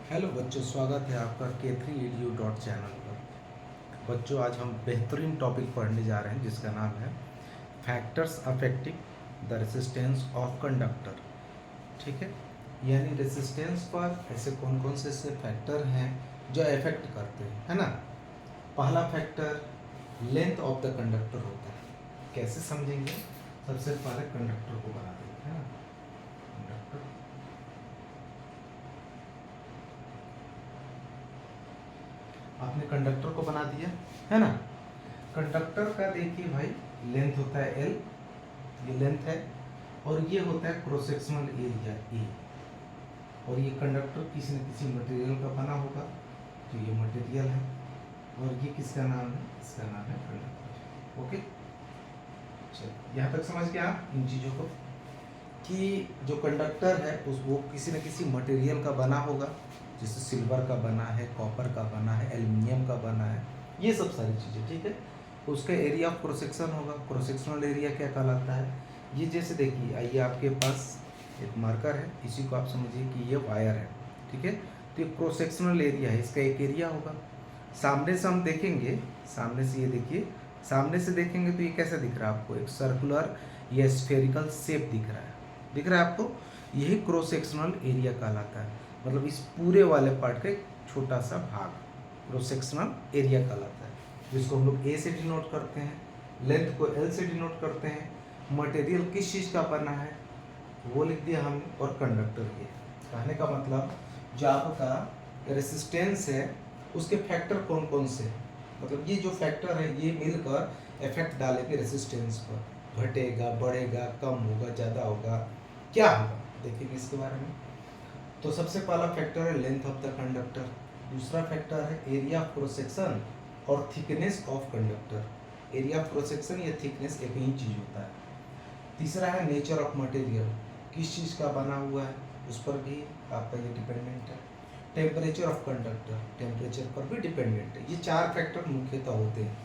Hello बच्चों, स्वागत है आपका K3edu चैनल पर। बच्चों, आज हम बेहतरीन टॉपिक पढ़ने जा रहे हैं जिसका नाम है factors affecting the resistance of conductor. ठीक है, यानी रेसिस्टेंस पर ऐसे कौन कौन से फैक्टर हैं जो इफेक्ट करते हैं, है ना। पहला factor length of the conductor होता है। कैसे समझेंगे? सबसे पहले कंडक्टर को बना देते हैं ना। कंडक्टर, आपने कंडक्टर को बना दिया, है ना। कंडक्टर का देखिए भाई, लेंथ होता है L, ये लेंथ है, और ये होता है क्रॉस सेक्शनल एरिया A। और ये कंडक्टर किसी न किसी मटेरियल का बना होगा, तो ये मटेरियल है। और ये किसका नाम है? इसका नाम है कंडक्टर। ओके, चलिए यहाँ तक समझ गए आप इन चीज़ों को, कि जो कंडक्टर है उस वो किसी न किसी मटेरियल का बना होगा, जैसे सिल्वर का बना है, कॉपर का बना है, एल्युमिनियम का बना है, ये सब सारी चीज़ें। ठीक है, उसका एरिया ऑफ क्रॉस सेक्शन होगा। क्रॉस सेक्शनल एरिया क्या कहलाता है? ये जैसे देखिए, आइए आपके पास एक मार्कर है, इसी को आप समझिए कि ये वायर है। ठीक है, तो ये क्रॉस सेक्शनल एरिया है, इसका एक एरिया होगा। सामने से हम देखेंगे, सामने से ये देखिए, सामने से देखेंगे तो ये कैसा दिख रहा है आपको? एक सर्कुलर या स्फेरिकल शेप दिख रहा है। दिख रहा है आपको? यही क्रॉस सेक्शनल एरिया कहलाता है। मतलब इस पूरे वाले पार्ट का एक छोटा सा भाग क्रॉस सेक्शनल एरिया कहलाता है, जिसको हम लोग ए से डिनोट करते हैं, लेंथ को एल से डिनोट करते हैं। मटेरियल किस चीज़ का बना है वो लिख दिया हमने, और कंडक्टर ये। कहने का मतलब जो आपका रेसिस्टेंस है उसके फैक्टर कौन कौन से हैं, मतलब ये जो फैक्टर है ये मिलकर इफेक्ट डालेंगे रेसिस्टेंस पर। घटेगा, बढ़ेगा, कम होगा, ज़्यादा होगा, क्या होगा, देखेंगे इसके बारे में। तो सबसे पहला फैक्टर है लेंथ ऑफ द कंडक्टर। दूसरा फैक्टर है एरिया ऑफ क्रॉस सेक्शन और thickness of conductor. Area of cross section या थिकनेस एक ही चीज़ होता है। तीसरा है नेचर ऑफ मटेरियल, किस चीज़ का बना हुआ है उस पर भी आपका ये डिपेंडेंट है। टेम्परेचर ऑफ कंडक्टर, टेम्परेचर पर भी डिपेंडेंट है। ये चार फैक्टर मुख्यतः होते हैं,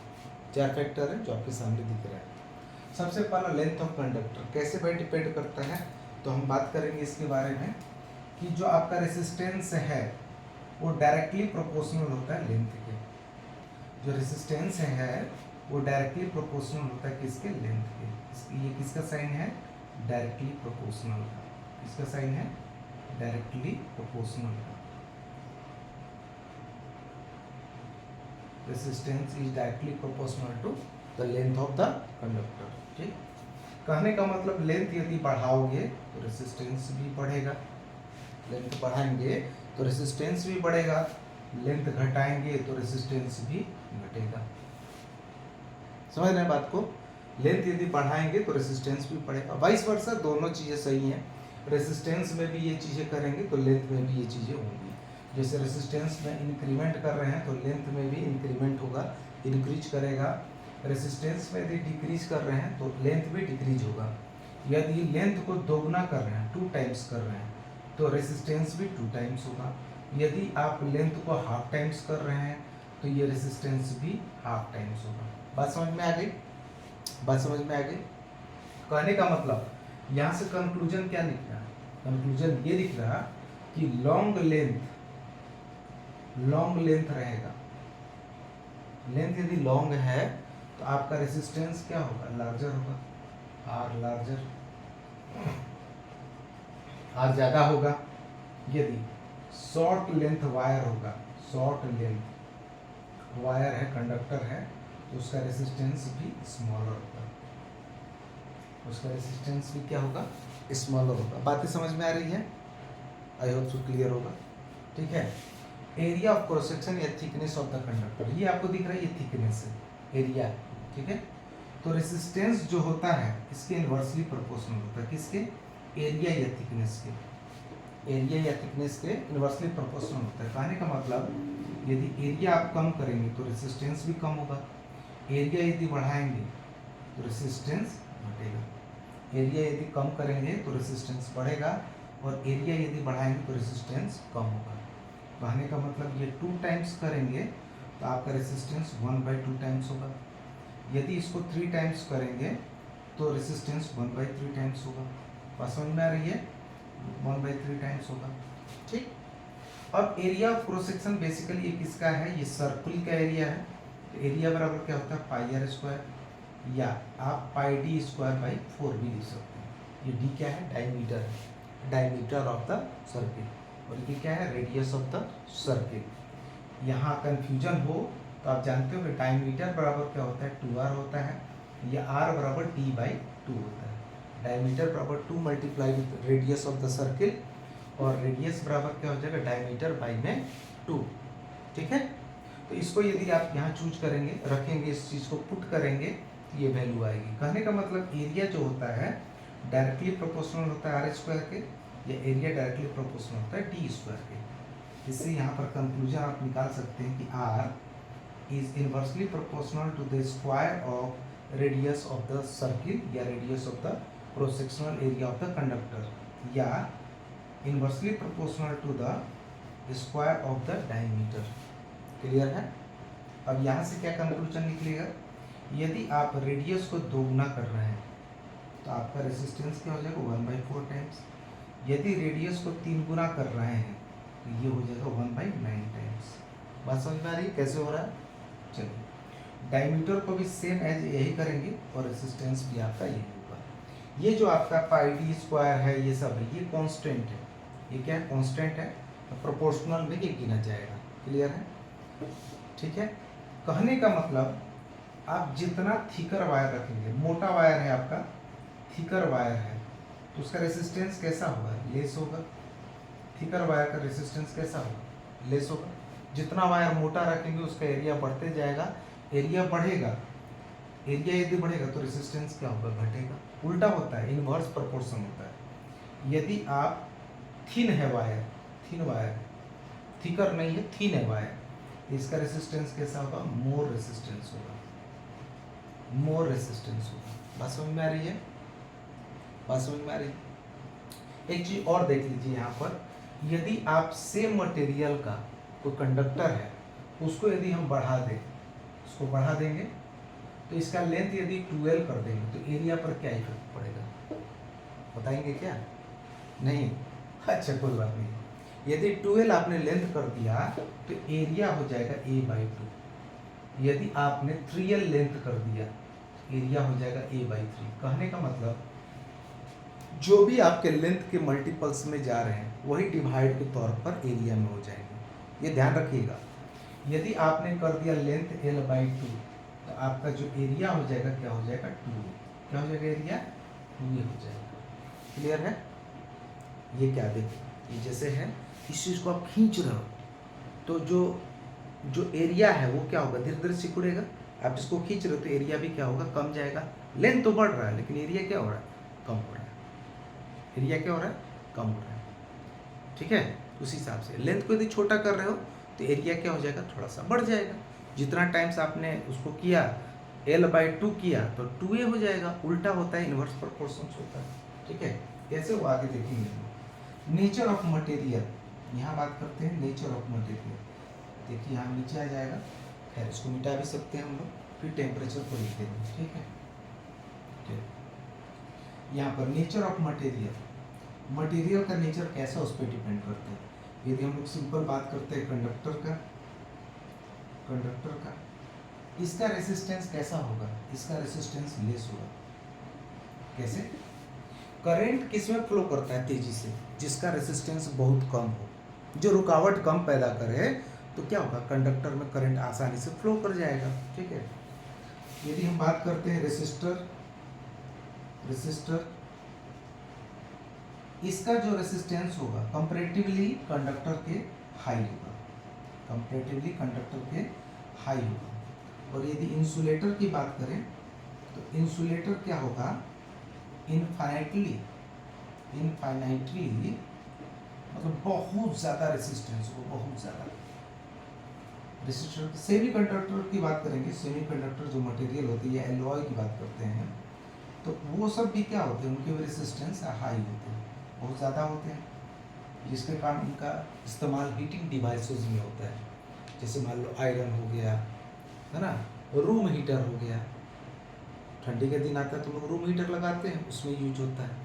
चार फैक्टर हैं जो आपके सामने दिख रहा है। सबसे पहला लेंथ ऑफ कंडक्टर कैसे भाई डिपेंड करता है, तो हम बात करेंगे इसके बारे में कि जो आपका रेसिस्टेंस है वो डायरेक्टली प्रोपोर्शनल होता है लेंथ के। जो रेसिस्टेंस है वो डायरेक्टली प्रोपोर्शनल होता है किसके? लेंथ के। ये किसका साइन है? डायरेक्टली प्रोपोर्शनल का। किसका साइन है? डायरेक्टली प्रोपोर्शनल का। Resistance is directly proportional to the length of the conductor. ठीक, कहने का मतलब लेंथ यदि बढ़ाओगे तो रेसिस्टेंस भी बढ़ेगा, लेंथ बढ़ाएंगे तो रेसिस्टेंस भी बढ़ेगा, लेंथ घटाएंगे तो रेसिस्टेंस भी घटेगा। समझ रहे हैं बात को? लेंथ यदि बढ़ाएंगे तो रेसिस्टेंस भी बढ़ेगा, वाइस वर्सा, दोनों चीज़ें सही हैं। रेसिस्टेंस में भी ये चीज़ें करेंगे तो लेंथ में भी ये चीज़ें होंगी। जैसे रेसिस्टेंस में इंक्रीमेंट कर रहे हैं तो लेंथ में भी इंक्रीमेंट होगा, इंक्रीज करेगा। रेसिस्टेंस में यदि डिक्रीज कर रहे हैं तो लेंथ भी डिक्रीज होगा। यदि लेंथ को दोगुना कर रहे हैं, 2 टाइम्स कर रहे हैं, तो रेसिस्टेंस भी 2 टाइम्स होगा। यदि आप लेंथ को हाफ टाइम्स कर रहे हैं तो ये रेसिस्टेंस भी हाफ टाइम्स होगा। बात समझ में आ गई? बात समझ में आ गई? कहने का मतलब यहाँ से कंक्लूजन क्या दिख रहा है? कंक्लूजन ये दिख रहा कि लॉन्ग लेंथ रहेगा। लेंथ यदि लॉन्ग है तो आपका रेसिस्टेंस क्या होगा? लार्जर होगा, आर लार्जर, आर ज्यादा होगा। यदि शॉर्ट लेंथ वायर होगा, शॉर्ट लेंथ वायर है, कंडक्टर है, तो उसका रेसिस्टेंस भी स्मॉलर होगा, उसका रेसिस्टेंस भी क्या होगा? स्मॉलर होगा। बातें समझ में आ रही है? आई होप सो क्लियर होगा। ठीक है, एरिया ऑफ क्रॉस सेक्शन या थिकनेस ऑफ द कंडक्टर, ये आपको दिख रहा है, ये थिकनेस है, एरिया। ठीक है, तो रेसिस्टेंस जो होता है इसके इनवर्सली प्रोपोर्शनल होता है, किसके? एरिया या थिकनेस के। एरिया या थिकनेस के इनवर्सली प्रोपोर्शनल होता है। कहने का मतलब यदि एरिया आप कम करेंगे तो रेसिस्टेंस भी कम होगा, एरिया यदि बढ़ाएंगे तो रेसिस्टेंस घटेगा। एरिया यदि कम करेंगे तो रेसिस्टेंस बढ़ेगा, और एरिया यदि बढ़ाएंगे तो रेसिस्टेंस कम होगा। कहने का मतलब ये 2 टाइम्स करेंगे तो आपका रेसिस्टेंस 1/2 टाइम्स होगा। यदि इसको 3 टाइम्स करेंगे तो रेसिस्टेंस 1/3 टाइम्स होगा। बात समझ में आ रही है? 1/3 टाइम्स होगा। ठीक, अब area of cross section basically ये किसका है, ये सर्कुल का एरिया है। तो एरिया बराबर क्या होता है पाई आर स्क्वायर, या आप पाई डी स्क्वायर बाई 4 भी लिख सकते हैं। ये डी क्या है, डायमीटर है, डायमीटर ऑफ द सर्किल, और ये क्या है, रेडियस ऑफ द सर्किल। यहाँ कंफ्यूजन हो तो आप जानते हो कि डायमीटर बराबर क्या होता है 2r होता है, या r बराबर d बाई 2 होता है। डायमीटर बराबर 2 multiply with radius of the circle, और रेडियस बराबर क्या हो जाएगा डायमीटर बाई में 2। ठीक है, तो इसको यदि आप यहाँ चूज करेंगे, रखेंगे, इस चीज़ को पुट करेंगे, ये वैल्यू आएगी। कहने का मतलब एरिया जो होता है डायरेक्टली प्रोपोर्शनल होता है आर स्क्वायर के, या एरिया डायरेक्टली प्रोपोर्शनल होता है डी स्क्वायर के। इससे यहाँ पर कंक्लूजन आप निकाल सकते हैं कि R is inversely proportional to the square of radius of the circle, या radius of the cross sectional area of the conductor, या inversely proportional to the square of the diameter. Clear है। अब यहाँ से क्या कंक्लूजन निकलेगा, यदि आप रेडियस को दोगुना कर रहे हैं तो आपका रेसिस्टेंस क्या हो जाएगा 1/4 टाइम्स। यदि रेडियस को 3 गुना कर रहे हैं तो ये हो जाएगा 1/9 टाइम्स। बात समझ में आ रही है कैसे हो रहा है। चलिए, डायमीटर को भी सेम एज यही करेंगे, और रेसिस्टेंस भी आपका यही होगा। ये जो आपका पाई डी स्क्वायर है, ये सब है, ये कांस्टेंट है। ये क्या है, कांस्टेंट है, तो प्रोपोर्शनल में ये गिना जाएगा। क्लियर है, ठीक है। कहने का मतलब आप जितना थिकर वायर रखेंगे, मोटा वायर है आपका, थिकर वायर है, तो उसका रेसिस्टेंस कैसा होगा, लेस होगा। थिकर वायर का रेसिस्टेंस कैसा होगा, लेस होगा। जितना वायर मोटा रखेंगे उसका एरिया बढ़ते जाएगा, एरिया बढ़ेगा, एरिया यदि बढ़ेगा तो रेसिस्टेंस क्या होगा, घटेगा। उल्टा होता है, इनवर्स प्रोपोर्शन होता है। यदि आप थिन है वायर, थिन वायर, थिकर नहीं है, थिन है वायर, इसका रेसिस्टेंस कैसा होगा, मोर रेसिस्टेंस होगा, मोर रेसिस्टेंस होगा। बात समझ में आ रही है, बात समझ में आ रही है। एक चीज और देख लीजिए यहाँ पर, यदि आप सेम मटेरियल का कोई कंडक्टर है, उसको यदि हम बढ़ा दें, उसको बढ़ा देंगे तो इसका लेंथ यदि 12 कर देंगे तो एरिया पर क्या इफेक्ट पड़ेगा, बताएंगे क्या, नहीं, अच्छा कोई बात नहीं। यदि 12 आपने लेंथ कर दिया तो एरिया हो जाएगा a/2। यदि आपने 3l लेंथ कर दिया तो एरिया हो जाएगा a/3। कहने का मतलब जो भी आपके लेंथ के मल्टीपल्स में जा रहे हैं वही डिवाइड के तौर पर एरिया में हो जाएंगे, ये ध्यान रखिएगा। यदि आपने कर दिया लेंथ l/2 तो आपका जो एरिया हो जाएगा क्या हो जाएगा 2, क्या हो जाएगा एरिया 2 हो जाएगा। क्लियर है। ये क्या देखिए, ये जैसे है, इस चीज़ को आप खींच रहे हो तो जो एरिया है वो क्या होगा, धीरे धीरे सिकुड़ेगा। आप जिसको खींच रहे हो तो एरिया भी क्या होगा, कम जाएगा। लेंथ तो बढ़ रहा है लेकिन एरिया क्या हो रहा है, कम हो रहा है। एरिया क्या हो रहा है, कम हो रहा है। ठीक है, उसी हिसाब से लेंथ को यदि छोटा कर रहे हो तो एरिया क्या हो जाएगा, थोड़ा सा बढ़ जाएगा। जितना टाइम्स आपने उसको किया, l/2 किया तो 2a हो जाएगा। उल्टा होता है, इनवर्स प्रोपोर्शंस होता है। ठीक है, कैसे वो आगे देखेंगे। नेचर ऑफ मटेरियल, यहाँ बात करते हैं नेचर ऑफ मटेरियल। देखिए यहाँ नीचे आ जाएगा, खैर इसको मिटा भी सकते हैं हम लोग, फिर टेम्परेचर को लिख देंगे। ठीक है, यहाँ पर नेचर ऑफ मटेरियल, मटेरियल का नेचर कैसा उस पर डिपेंड करता है। यदि हम लोग सिंपल बात करते हैं कंडक्टर का, इसका रेसिस्टेंस कैसा होगा, इसका रेसिस्टेंस लेस होगा। कैसे, करंट किसमें फ्लो करता है तेजी से, जिसका रेसिस्टेंस बहुत कम हो, जो रुकावट कम पैदा करे, तो क्या होगा, कंडक्टर में करंट आसानी से फ्लो कर जाएगा। ठीक है, यदि हम बात करते हैं रेसिस्टर, इसका जो रेसिस्टेंस होगा कंपैरेटिवली कंडक्टर के हाई होगा, कंपैरेटिवली कंडक्टर के हाई होगा। और यदि इंसुलेटर की बात करें तो इंसुलेटर क्या होगा, इनफाइनाइटली मतलब बहुत ज़्यादा रेसिस्टेंस होगा, बहुत ज़्यादा। रेसिस्टर सेमी कंडक्टर की बात करेंगे, सेमी कंडक्टर जो मटेरियल होती है, एलॉय की बात करते हैं, तो वो सब भी क्या होते हैं, उनके रेसिस्टेंस हाई होते हैं, बहुत ज़्यादा होते हैं, जिसके कारण उनका इस्तेमाल हीटिंग डिवाइसेस में होता है। जैसे मान लो आयरन हो गया, है ना, रूम हीटर हो गया, ठंडी के दिन आता है तो लोग रूम हीटर लगाते हैं, उसमें यूज होता है।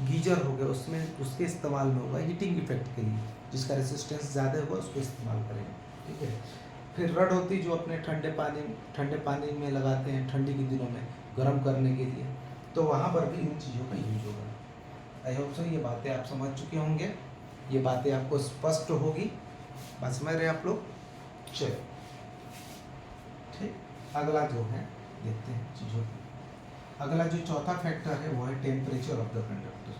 गीजर हो गया, उसमें उसके इस्तेमाल में होगा हीटिंग इफेक्ट के लिए, जिसका रेसिस्टेंस ज़्यादा होगा उसको इस्तेमाल करेंगे, ठीक है। फिर रड होती है जो अपने ठंडे पानी में लगाते हैं ठंडी के दिनों में गर्म करने के लिए, तो वहाँ पर भी इन चीज़ों का यूज होगा। आई होप सो ये बातें आप समझ चुके होंगे, ये बातें आपको स्पष्ट होगी, बात समझ रहे हैं आप लोग। चलिए ठीक, अगला जो है देखते हैं चीज़ों को। अगला जो चौथा फैक्टर है वो है temperature of the conductor.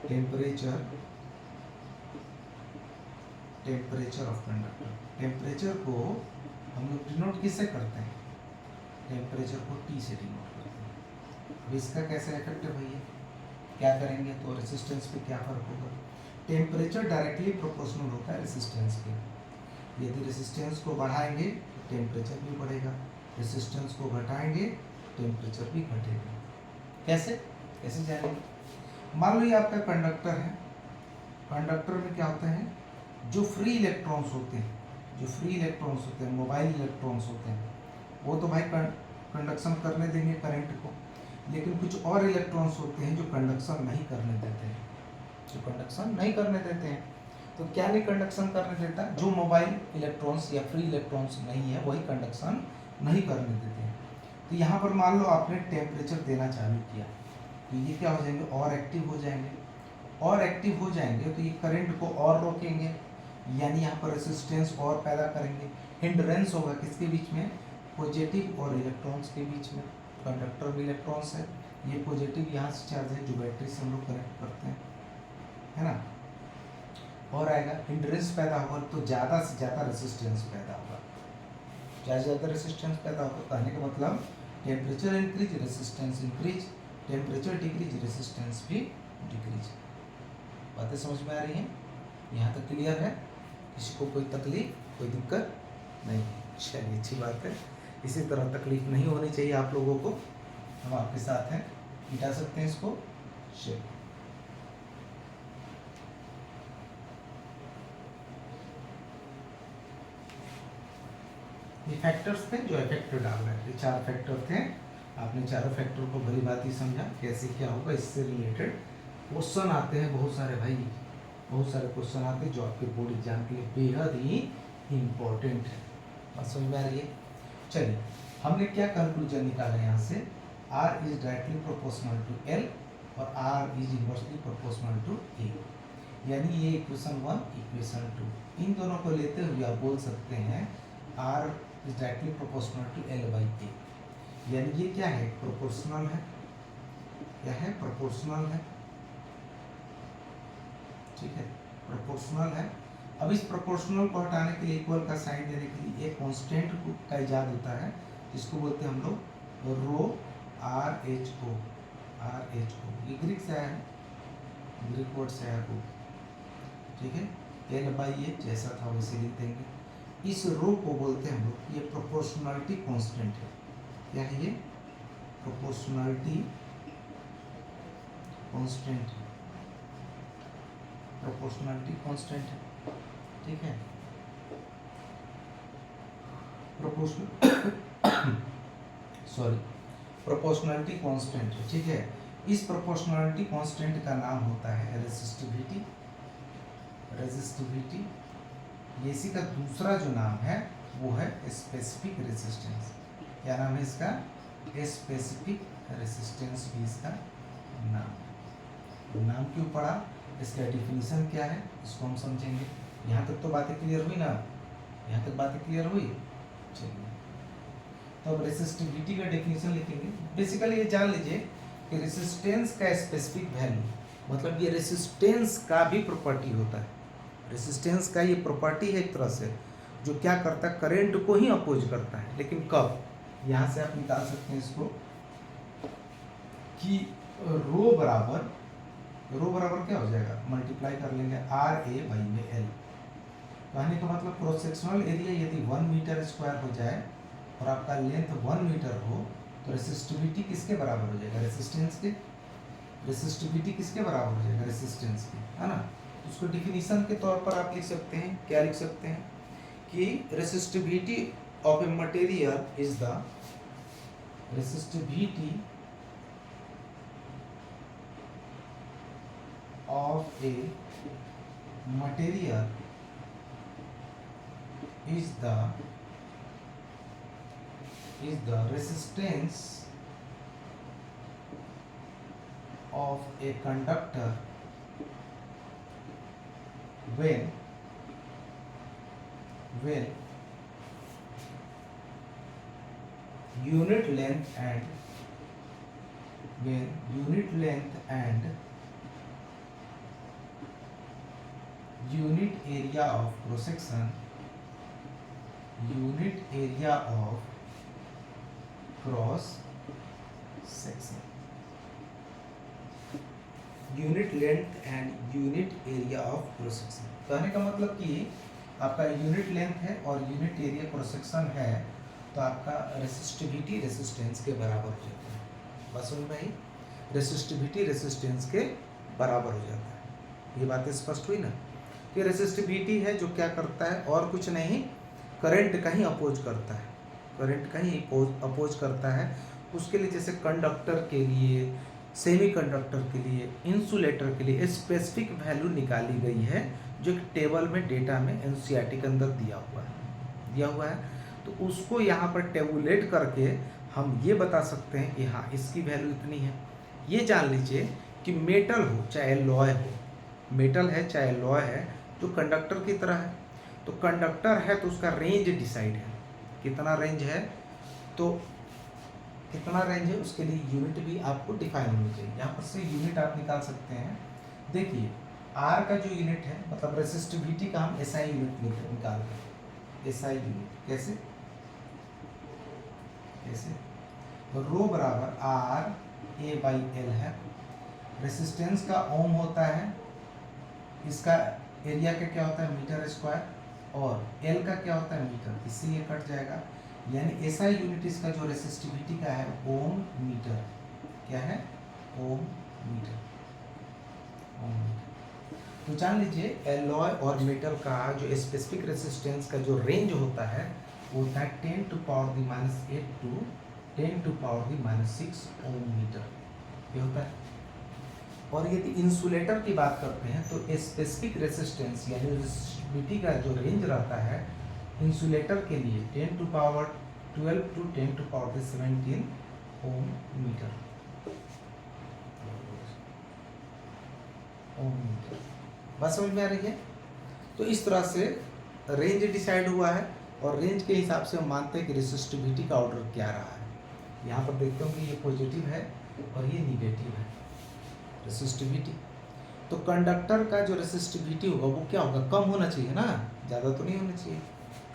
Temperature of conductor. Temperature को हम लोग डिनोट किससे करते हैं? टेम्परेचर को T से डिनोट करते हैं। अब इसका कैसा इफेक्ट है भैया, क्या करेंगे तो रेसिस्टेंस पे क्या फर्क होगा? टेम्परेचर डायरेक्टली प्रोपोर्शनल होता है रेसिस्टेंस के। यदि रेसिस्टेंस को बढ़ाएंगे टेम्परेचर भी बढ़ेगा, रेसिस्टेंस को घटाएंगे टेम्परेचर भी घटेगा। कैसे कैसे जानेंगे? मान लो ये आपका कंडक्टर है, कंडक्टर में क्या होता है, जो फ्री इलेक्ट्रॉन्स होते हैं, मोबाइल इलेक्ट्रॉन्स होते हैं, वो तो भाई कंडक्शन करने देंगे करंट को, लेकिन कुछ और इलेक्ट्रॉन्स होते हैं जो कंडक्शन नहीं करने देते हैं, तो क्या नहीं कंडक्शन करने देता? जो मोबाइल इलेक्ट्रॉन्स या फ्री इलेक्ट्रॉन्स नहीं है वही कंडक्शन नहीं करने देते हैं। तो यहाँ पर मान लो आपने टेम्परेचर देना चालू किया, तो ये क्या हो जाएंगे, और एक्टिव हो जाएंगे, तो ये करंट को और रोकेंगे, यानी यहाँ पर रेसिस्टेंस और पैदा करेंगे। हिंड्रेंस होगा किसके बीच में? पॉजिटिव और इलेक्ट्रॉन्स के बीच में। कंडक्टर में इलेक्ट्रॉन्स है, ये पॉजिटिव यहाँ से चार्ज है जो बैटरी से हम लोग कनेक्ट करते हैं, है ना। और आएगा हिंड्रेंस पैदा होगा तो ज़्यादा से ज़्यादा रेसिस्टेंस पैदा होगा, कहने का मतलब temperature increase resistance increase, temperature decrease resistance भी डिक्रीज। बातें समझ में आ रही हैं? यहाँ तक क्लियर है? किसी को कोई तकलीफ कोई दिक्कत नहीं? चलिए अच्छी बात है, इसी तरह तकलीफ नहीं होनी चाहिए आप लोगों को, हम आपके साथ हैं, मिटा सकते हैं इसको। चलिए ये फैक्टर्स थे जो इफेक्ट डाल रहे थे, 4 फैक्टर थे, आपने चारों फैक्टर को भली बात ही समझा, कैसे क्या होगा, इससे रिलेटेड क्वेश्चन आते हैं बहुत सारे भाई, बहुत सारे क्वेश्चन आते हैं जो आपके बोर्ड एग्जाम के लिए बेहद ही इम्पोर्टेंट है। बात समझ में आ रही है? चलिए हमने क्या कंक्लूजन निकाला यहाँ से, R is directly proportional to L और R is inversely proportional to A, यानी ये इक्वेशन 1 इक्वेशन 2, इन दोनों को लेते हुए आप बोल सकते हैं R is directly proportional to L by A, यानी ये क्या है, प्रोपोर्शनल है, क्या है, प्रोपोर्शनल है, ठीक है, प्रोपोर्शनल है। अब इस प्रोपोर्शनल को हटाने के लिए, इक्वल का साइन देने के लिए एक कांस्टेंट का इजाद होता है, जिसको बोलते हैं हम लोग रो, RHO, ये ग्रीक से आया है, ग्रीक वर्ड से आया वो, ठीक है, L बाई A जैसा था वैसे लिख देंगे। इस रो को बोलते हैं हम लोग, ये प्रोपोर्शनलिटी कांस्टेंट है, क्या है ये, प्रोपोर्शनलिटी कांस्टेंट है, प्रोपोर्शनलिटी कांस्टेंट है, ठीक है, प्रोपोर्शनलिटी कांस्टेंट है, ठीक है। इस प्रोपोर्शनलिटी कांस्टेंट का नाम होता है रेजिस्टिविटी, ये इसी का दूसरा जो नाम है वो है स्पेसिफिक रेजिस्टेंस। क्या नाम है इसका? स्पेसिफिक रेजिस्टेंस भी इसका नाम क्यों पड़ा, इसका डिफिनीशन क्या है, इसको हम समझेंगे। यहाँ तक तो बातें क्लियर हुई ना? यहाँ तक बातें क्लियर हुई? चलिए तो अब रेसिस्टिविटी का डेफिनेशन लिखेंगे। बेसिकली ये जान लीजिए कि रेसिस्टेंस का स्पेसिफिक वैल्यू, मतलब ये रेसिस्टेंस का भी प्रॉपर्टी होता है, रेसिस्टेंस का ये प्रॉपर्टी है एक तरह से, जो क्या करता है, करंट को ही अपोज करता है, लेकिन कब, यहाँ से आप निकाल सकते हैं इसको कि रो बराबर क्या हो जाएगा, मल्टीप्लाई कर लेंगे RA बाई L। कहने का मतलब क्रॉस सेक्शनल एरिया यदि 1 मीटर स्क्वायर हो जाए और आपका लेंथ 1 मीटर हो, तो रेसिस्टिविटी किसके बराबर हो जाएगा, रेसिस्टेंस के, रेसिस्टिविटी किसके बराबर हो जाएगा, रेसिस्टेंस के, है ना। उसको डिफिनीशन के तौर पर आप लिख सकते हैं, क्या लिख सकते हैं कि resistivity of a material is the resistivity of a material is the resistance of a conductor when unit length and unit area of cross section unit length and unit area of cross section. कहने का मतलब कि आपका unit length है और unit area cross section है तो आपका रेसिस्टिविटी रेसिस्टेंस के बराबर हो जाता है। बस समझ में आई? रेसिस्टिविटी रेसिस्टेंस के बराबर हो जाता है। ये बातें स्पष्ट हुई ना कि रेसिस्टिविटी है जो क्या करता है और कुछ नहीं, करंट का ही अपोज करता है, करंट का ही अपोज करता है। उसके लिए जैसे कंडक्टर के लिए, सेमीकंडक्टर के लिए, इंसुलेटर के लिए स्पेसिफिक वैल्यू निकाली गई है जो एक टेबल में डेटा में एनसीईआरटी के अंदर दिया हुआ है। तो उसको यहाँ पर टेबुलेट करके हम ये बता सकते हैं कि हाँ इसकी वैल्यू इतनी है। ये जान लीजिए कि मेटल हो चाहे लॉय हो, मेटल है चाहे लॉय है जो कंडक्टर की तरह है। तो कंडक्टर है तो उसका रेंज डिसाइड है, कितना रेंज है, तो कितना रेंज है उसके लिए यूनिट भी आपको डिफाइन होनी चाहिए। यहाँ पर से यूनिट आप निकाल सकते हैं। देखिए आर का जो यूनिट है मतलब रेसिस्टिविटी का हम एसआई यूनिट निकाल रहे। एसआई यूनिट कैसे रो बराबर आर ए बाई एल है। रेसिस्टेंस का ओम होता है, इसका एरिया का क्या होता है मीटर स्क्वायर, और एल का क्या होता है मीटर, इसीलिए कट जाएगा। यानी एसआई यूनिट इसका जो रेसिस्टिविटी का है ओम मीटर। क्या है? ओम मीटर। तो जान लीजिए एलॉय और मेटल का जो स्पेसिफिक रेसिस्टेंस का जो रेंज होता है वो होता है 10 to power the -8 to 10 to power the -6 ohm metre, ये होता है। और यदि इंसुलेटर की बात करते हैं तो स्पेसिफिक रेसिस्टेंस यानी रेसिस्टिविटी का जो रेंज रहता है इंसुलेटर के लिए 10 to power 12 to 10 to power 17 ohm metre. बात समझ में आ रही है? तो इस तरह से रेंज डिसाइड हुआ है और रेंज के हिसाब से हम मानते हैं कि रेसिस्टिविटी का ऑर्डर क्या रहा है। यहाँ पर देखते हो कि ये पॉजिटिव है और ये निगेटिव है रेसिस्टिविटी। तो कंडक्टर का जो रेसिस्टिविटी होगा वो क्या होगा, कम होना चाहिए ना, ज़्यादा तो नहीं होना चाहिए,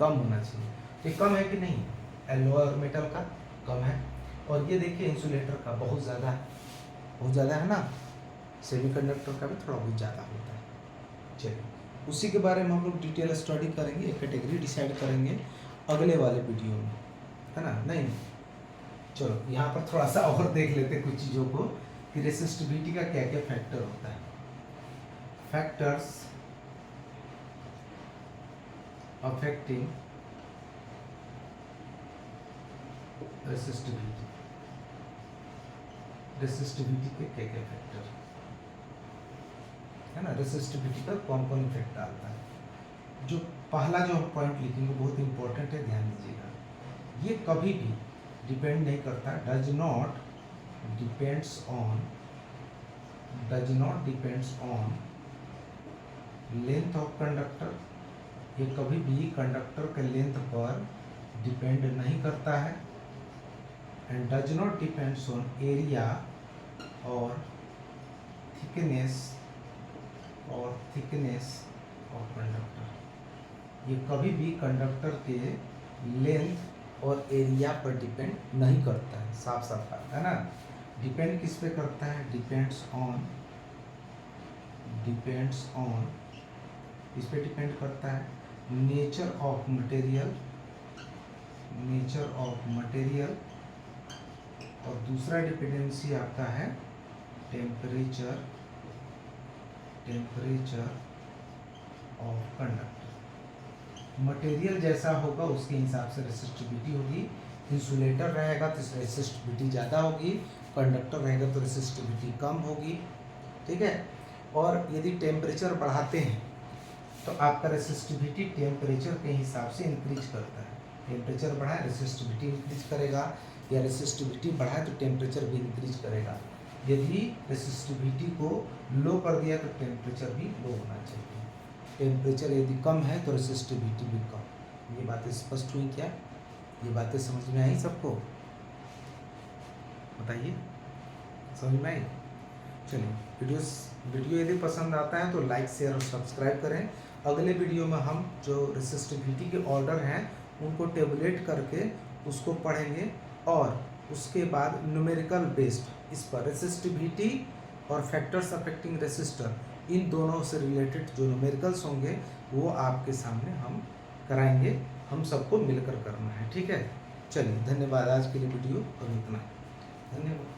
कम होना चाहिए। ये कम है कि नहीं? एलॉय और मेटल का कम है, और ये देखिए इंसुलेटर का बहुत ज़्यादा है, बहुत ज़्यादा है ना। सेमीकंडक्टर का भी थोड़ा बहुत ज़्यादा होता है। चलिए उसी के बारे में हम लोग डिटेल स्टडी करेंगे, एक कैटेगरी डिसाइड करेंगे अगले वाले वीडियो में, है ना। नहीं चलो यहाँ पर थोड़ा सा और देख लेते हैं कुछ चीज़ों को कि रेसिस्टिविटी का क्या क्या फैक्टर होता है। फैक्टर्स अफेक्टिंग रेसिस्टिविटी, रेसिस्टिविटी के क्या क्या फैक्टर है ना, रेसिस्टिविटी पर कौन कौन इफेक्ट डालता है। जो पहला जो हम पॉइंट लिखेंगे बहुत इंपॉर्टेंट है, ध्यान दीजिएगा। ये कभी भी डिपेंड नहीं करता, does not depends on length of conductor. ये कभी भी कंडक्टर के लेंथ पर डिपेंड नहीं करता है। And does not depends on area और थिकनेस ऑफ कंडक्टर। ये कभी भी कंडक्टर के लेंथ और एरिया पर डिपेंड नहीं करता है। साफ साफ बात है ना। डिपेंड किस पे करता है? डिपेंड्स ऑन इस पे डिपेंड करता है नेचर ऑफ मटेरियल, और दूसरा डिपेंडेंसी आपका है टेम्परेचर ऑफ कंडक्टर। मटेरियल जैसा होगा उसके हिसाब से रेसिस्टिविटी होगी। इंसुलेटर रहेगा तो रेसिस्टिविटी ज़्यादा होगी, कंडक्टर रहेगा तो रेसिस्टिविटी कम होगी। ठीक है। और यदि टेम्परेचर बढ़ाते हैं तो आपका रेसिस्टिविटी टेम्परेचर के हिसाब से इंक्रीज करता है। टेम्परेचर बढ़ाए रेसिस्टिविटी इंक्रीज करेगा, या रेसिस्टिविटी बढ़ाए तो टेम्परेचर भी इंक्रीज करेगा। यदि रेसिस्टिविटी को लो कर दिया तो टेम्परेचर भी लो होना चाहिए। टेम्परेचर यदि कम है तो रेसिस्टिविटी भी कम। ये बातें स्पष्ट हुई क्या? ये बातें समझ में आई सबको? बताइए, समझ में आई? चलिए, वीडियो यदि पसंद आता है तो लाइक शेयर और सब्सक्राइब करें। अगले वीडियो में हम जो रेसिस्टिविटी के ऑर्डर हैं उनको टेबुलेट करके उसको पढ़ेंगे, और उसके बाद न्यूमेरिकल बेस्ड इस पर रेसिस्टिविटी और फैक्टर्स अफेक्टिंग रेसिस्टर, इन दोनों से रिलेटेड जो न्यूमेरिकल्स होंगे वो आपके सामने हम कराएंगे। हम सबको मिलकर करना है, ठीक है? चलिए, धन्यवाद। आज के लिए वीडियो और इतना। धन्यवाद।